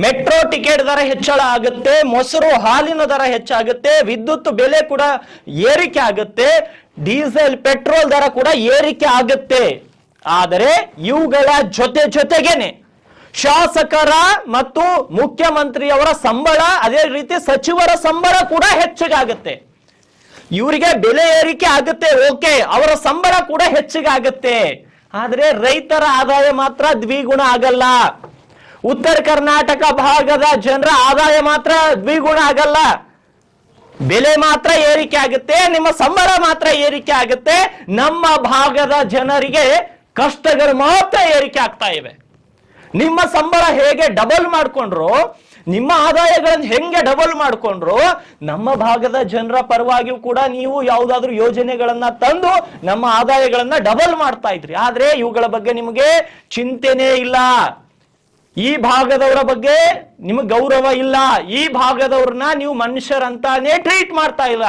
Metro ticket ದರ ಹೆಚ್ಚಳ ಆಗುತ್ತೆ, ಮೊಸರು ಹಾಲಿನ ದರ ಹೆಚ್ಚಾಗುತ್ತೆ, ವಿದ್ಯುತ್ ಬೆಲೆ ಕೂಡ ಏರಿಕೆ ಆಗುತ್ತೆ, ಡೀಸೆಲ್ ಪೆಟ್ರೋಲ್ ದರ ಕೂಡ ಏರಿಕೆ ಆಗುತ್ತೆ. ಆದರೆ ಇವುಗಳ ಜೊತೆಗೇನೆ ಶಾಸಕರ ಮತ್ತು ಮುಖ್ಯಮಂತ್ರಿಯವರ ಸಂಬಳ, ಅದೇ ರೀತಿ ಸಚಿವರ ಸಂಬಳ ಕೂಡ ಹೆಚ್ಚಿಗಾಗುತ್ತೆ. ಇವರಿಗೆ ಬೆಲೆ ಏರಿಕೆ ಆಗುತ್ತೆ, ಓಕೆ, ಅವರ ಸಂಬಳ ಕೂಡ ಹೆಚ್ಚಿಗಾಗುತ್ತೆ. ಆದ್ರೆ ರೈತರ ಆದಾಯ ಮಾತ್ರ ದ್ವಿಗುಣ ಆಗಲ್ಲ. ಉತ್ತರ ಕರ್ನಾಟಕ ಭಾಗದ ಜನರ ಆದಾಯ ಮಾತ್ರ ದ್ವಿಗುಣ ಆಗಲ್ಲ. ಬೆಲೆ ಮಾತ್ರ ಏರಿಕೆ ಆಗುತ್ತೆ, ನಿಮ್ಮ ಸಂಬಳ ಮಾತ್ರ ಏರಿಕೆ ಆಗುತ್ತೆ. ನಮ್ಮ ಭಾಗದ ಜನರಿಗೆ ಕಷ್ಟಗಳು ಮಾತ್ರ ಏರಿಕೆ ಆಗ್ತಾ ಇವೆ. ನಿಮ್ಮ ಸಂಬಳ ಹೇಗೆ ಡಬಲ್ ಮಾಡ್ಕೊಂಡ್ರು, ನಿಮ್ಮ ಆದಾಯಗಳನ್ನು ಹೆಂಗೆ ಡಬಲ್ ಮಾಡ್ಕೊಂಡ್ರು, ನಮ್ಮ ಭಾಗದ ಜನರ ಪರವಾಗಿಯೂ ಕೂಡ ನೀವು ಯಾವುದಾದ್ರೂ ಯೋಜನೆಗಳನ್ನ ತಂದು ನಮ್ಮ ಆದಾಯಗಳನ್ನ ಡಬಲ್ ಮಾಡ್ತಾ ಇದ್ರಿ. ಆದ್ರೆ ಇವುಗಳ ಬಗ್ಗೆ ನಿಮಗೆ ಚಿಂತೆನೇ ಇಲ್ಲ. ಈ ಭಾಗದವರ ಬಗ್ಗೆ ನಿಮಗೆ ಗೌರವ ಇಲ್ಲ. ಈ ಭಾಗದವ್ರನ್ನ ನೀವು ಮನುಷ್ಯರಂತಾನೆ ಟ್ರೀಟ್ ಮಾಡ್ತಾ ಇಲ್ಲ.